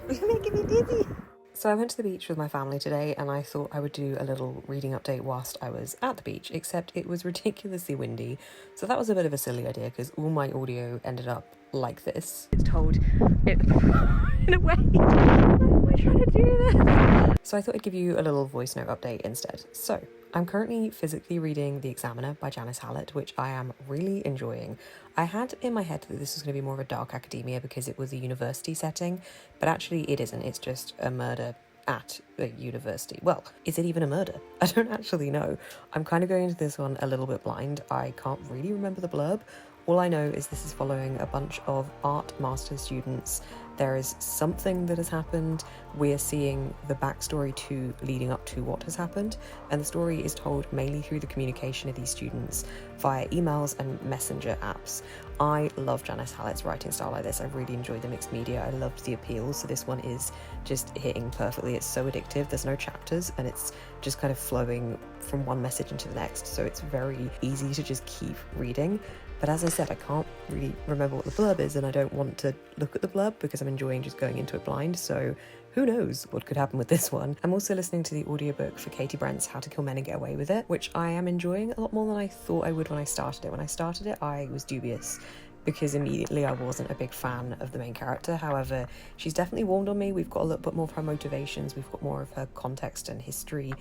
You're making me dizzy. So I went to the beach with my family today and I thought I would do a little reading update whilst I was at the beach, except it was ridiculously windy. So that was a bit of a silly idea because all my audio ended up like this. It's told it in a way. Why am I trying to do this? So I thought I'd give you a little voice note update instead. So I'm currently physically reading The Examiner by Janice Hallett, which I am really enjoying. I had in my head that this was going to be more of a dark academia because it was a university setting, but actually it isn't. It's just a murder at a university. Well, is it even a murder? I don't actually know. I'm kind of going into this one a little bit blind. I can't really remember the blurb. All I know is this is following a bunch of art master students. There is something that has happened. We're seeing the backstory to leading up to what has happened, and the story is told mainly through the communication of these students via emails and messenger apps. I love Janice Hallett's writing style like this. I really enjoyed the mixed media. I loved the appeals, so this one is just hitting perfectly. It's so addictive. There's no chapters, and it's just kind of flowing from one message into the next, so it's very easy to just keep reading. But as I said, I can't really remember what the blurb is, and I don't want to look at the blurb because I'm enjoying just going into it blind, so who knows what could happen with this one. I'm also listening to the audiobook for Katie Brent's How to Kill Men and Get Away With It, which I am enjoying a lot more than I thought I would when I started it. When I started it, I was dubious because immediately I wasn't a big fan of the main character. However, she's definitely warmed on me. We've got a little bit more of her motivations, we've got more of her context and history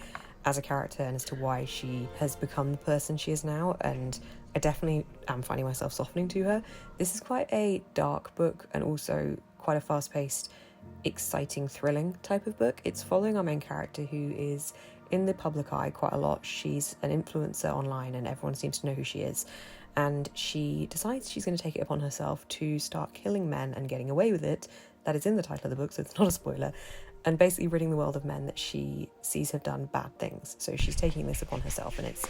as a character and as to why she has become the person she is now, and I definitely am finding myself softening to her. This is quite a dark book and also quite a fast-paced, exciting, thrilling type of book. It's following our main character who is in the public eye quite a lot. She's an influencer online and everyone seems to know who she is. And she decides she's going to take it upon herself to start killing men and getting away with it. That is in the title of the book, so it's not a spoiler. And basically ridding the world of men that she sees have done bad things. So she's taking this upon herself, and it's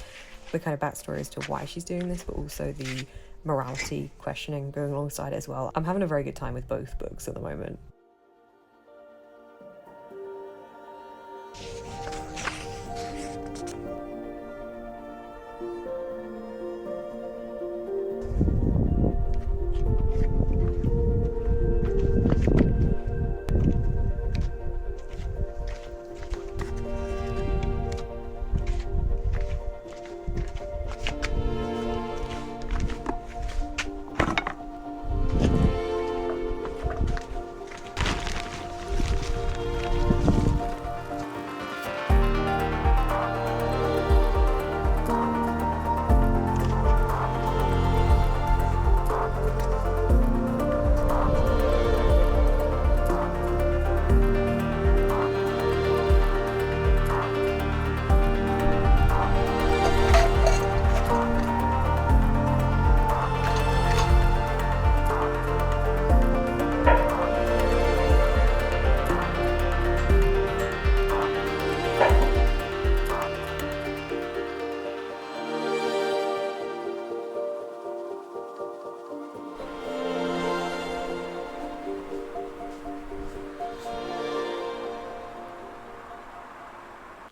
the kind of backstory as to why she's doing this, but also the morality questioning going alongside it as well. I'm having a very good time with both books at the moment.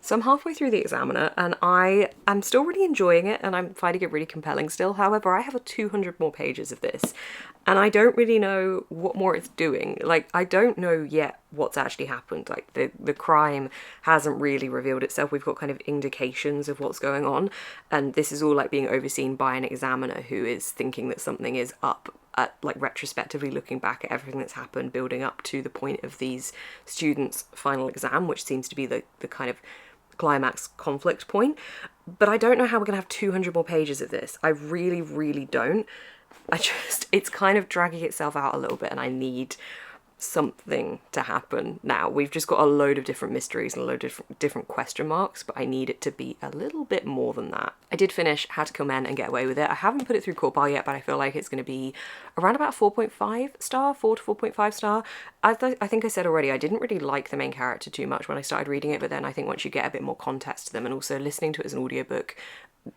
So I'm halfway through The Examiner and I am still really enjoying it and I'm finding it really compelling still. However, I have a 200 more pages of this and I don't really know what more it's doing. Like, I don't know yet what's actually happened. Like, the crime hasn't really revealed itself. We've got kind of indications of what's going on, and this is all like being overseen by an examiner who is thinking that something is up, at like retrospectively looking back at everything that's happened, building up to the point of these students' final exam, which seems to be the kind of climax conflict point. But I don't know how we're gonna have 200 more pages of this. I really, really don't. It's kind of dragging itself out a little bit and I need something to happen now. We've just got a load of different mysteries and a load of different question marks, but I need it to be a little bit more than that. I did finish How to Kill Men and Get Away With It. I haven't put it through Court Bar yet, but I feel like it's going to be around about 4.5 star, 4 to 4.5 star. I think I said already, I didn't really like the main character too much when I started reading it, but then I think once you get a bit more context to them and also listening to it as an audiobook,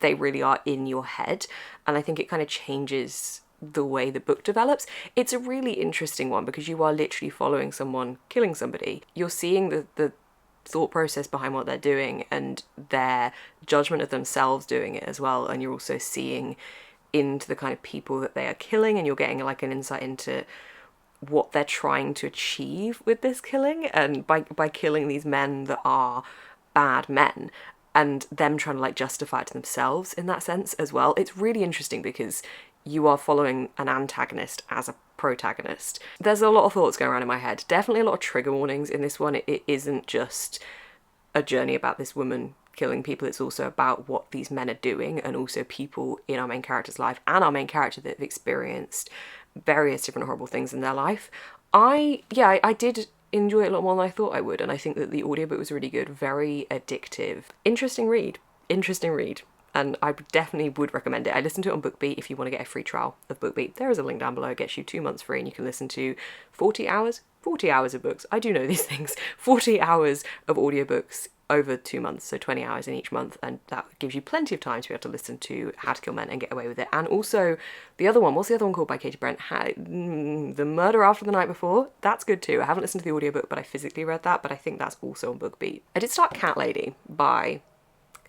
they really are in your head, and I think it kind of changes the way the book develops. It's a really interesting one because you are literally following someone killing somebody. You're seeing the thought process behind what they're doing and their judgment of themselves doing it as well. And you're also seeing into the kind of people that they are killing, and you're getting like an insight into what they're trying to achieve with this killing, and by killing these men that are bad men, and them trying to like justify it to themselves in that sense as well. It's really interesting because you are following an antagonist as a protagonist. There's a lot of thoughts going around in my head. Definitely a lot of trigger warnings in this one. It isn't just a journey about this woman killing people, it's also about what these men are doing, and also people in our main character's life and our main character that have experienced various different horrible things in their life. I did enjoy it a lot more than I thought I would, and I think that the audiobook was really good, very addictive. Interesting read, and I definitely would recommend it. I listened to it on BookBeat. If you want to get a free trial of BookBeat, there is a link down below. It gets you 2 months free, and you can listen to 40 hours of books. I do know these things. 40 hours of audiobooks over 2 months, so 20 hours in each month, and that gives you plenty of time to be able to listen to How to Kill Men and get away with it. And also the other one, what's the other one called by Katie Brent? The Murder After the Night Before. That's good too. I haven't listened to the audiobook, but I physically read that, but I think that's also on BookBeat. I did start Cat Lady by,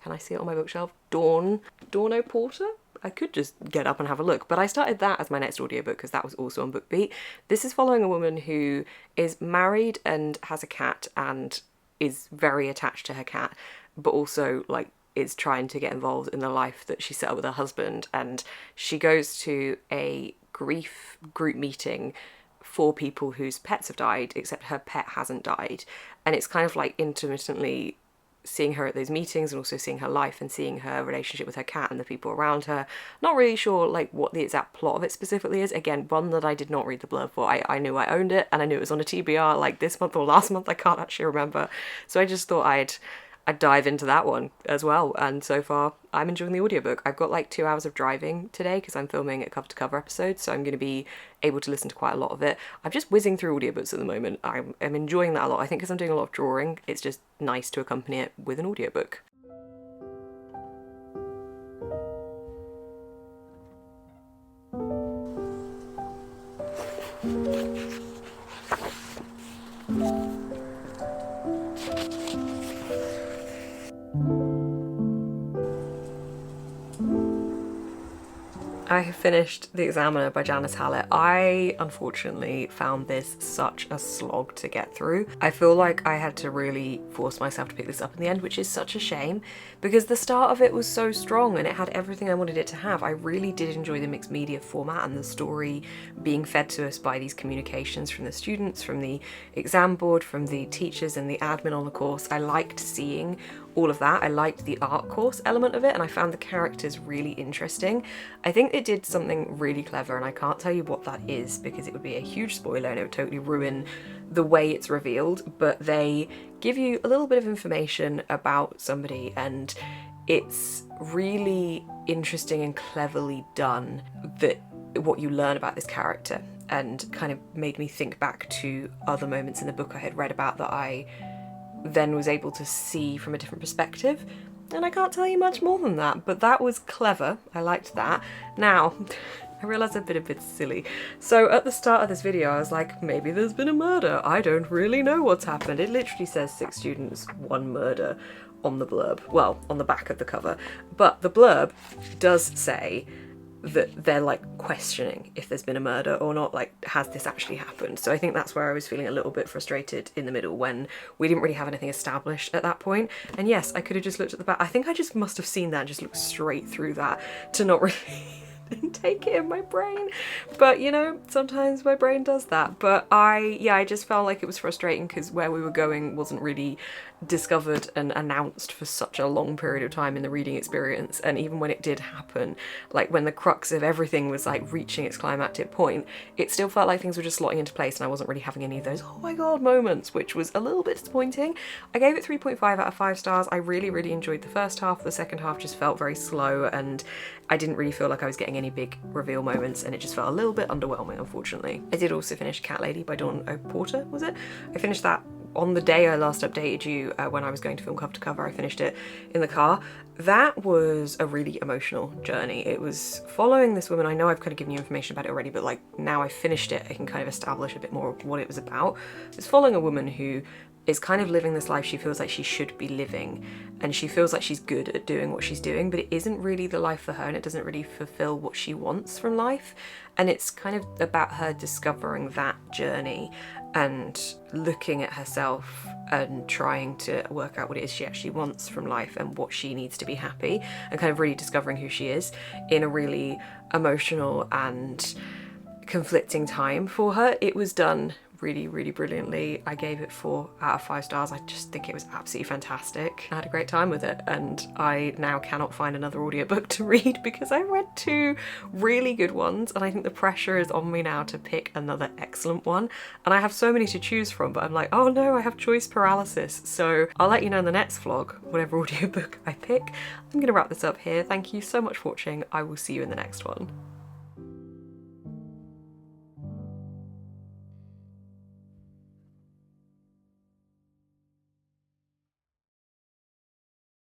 can I see it on my bookshelf? Dawn O'Porter? I could just get up and have a look, but I started that as my next audiobook because that was also on BookBeat. This is following a woman who is married and has a cat and is very attached to her cat, but also like is trying to get involved in the life that she set up with her husband, and she goes to a grief group meeting for people whose pets have died, except her pet hasn't died, and it's kind of like intermittently seeing her at those meetings and also seeing her life and seeing her relationship with her cat and the people around her. Not really sure like what the exact plot of it specifically is. Again, one that I did not read the blurb for. I knew I owned it, and I knew it was on a TBR like this month or last month, I can't actually remember. So I just thought I'd dive into that one as well, and so far I'm enjoying the audiobook. I've got like 2 hours of driving today because I'm filming a cover to cover episode, so I'm going to be able to listen to quite a lot of it. I'm just whizzing through audiobooks at the moment. I'm enjoying that a lot. I think because I'm doing a lot of drawing, it's just nice to accompany it with an audiobook. I have finished The Examiner by Janice Hallett. I unfortunately found this such a slog to get through. I feel like I had to really force myself to pick this up in the end, which is such a shame because the start of it was so strong and it had everything I wanted it to have. I really did enjoy the mixed media format and the story being fed to us by these communications from the students, from the exam board, from the teachers and the admin on the course. I liked seeing all of that. I liked the art course element of it, and I found the characters really interesting. I think it did something really clever, and I can't tell you what that is because it would be a huge spoiler and it would totally ruin the way it's revealed, but they give you a little bit of information about somebody, and it's really interesting and cleverly done, that what you learn about this character, and kind of made me think back to other moments in the book I had read about that I then was able to see from a different perspective. And I can't tell you much more than that, but that was clever. I liked that. Now, I realise I've been a bit silly. So at the start of this video, I was like, maybe there's been a murder. I don't really know what's happened. It literally says 6 students, 1 murder on the blurb. Well, on the back of the cover. But the blurb does say that they're like questioning if there's been a murder or not, like has this actually happened? So I think that's where I was feeling a little bit frustrated in the middle when we didn't really have anything established at that point. And yes, I could have just looked at the back. I think I just must have seen that and just looked straight through that to not really take it in my brain. But you know, sometimes my brain does that. But I just felt like it was frustrating because where we were going wasn't really discovered and announced for such a long period of time in the reading experience. And even when it did happen, like when the crux of everything was like reaching its climactic point, it still felt like things were just slotting into place and I wasn't really having any of those oh my god moments, which was a little bit disappointing. I gave it 3.5 out of 5 stars. I really enjoyed the first half. The second half just felt very slow and I didn't really feel like I was getting any big reveal moments, and it just felt a little bit underwhelming, unfortunately. I did also finish Cat Lady by Dawn O'Porter, was it? I finished that on the day I last updated you, when I was going to film cover to cover, I finished it in the car. That was a really emotional journey. It was following this woman. I know I've kind of given you information about it already, but like now I finished it, I can kind of establish a bit more of what it was about. It's following a woman who is kind of living this life she feels like she should be living, and she feels like she's good at doing what she's doing, but it isn't really the life for her, and it doesn't really fulfill what she wants from life. And it's kind of about her discovering that journey and looking at herself and trying to work out what it is she actually wants from life and what she needs to be happy, and kind of really discovering who she is in a really emotional and conflicting time for her. It was done really, really brilliantly. I gave it 4 out of 5 stars. I just think it was absolutely fantastic. I had a great time with it, and I now cannot find another audiobook to read because I read 2 really good ones, and I think the pressure is on me now to pick another excellent one. And I have so many to choose from, but I'm like, oh no, I have choice paralysis. So I'll let you know in the next vlog whatever audiobook I pick. I'm gonna wrap this up here. Thank you so much for watching. I will see you in the next one.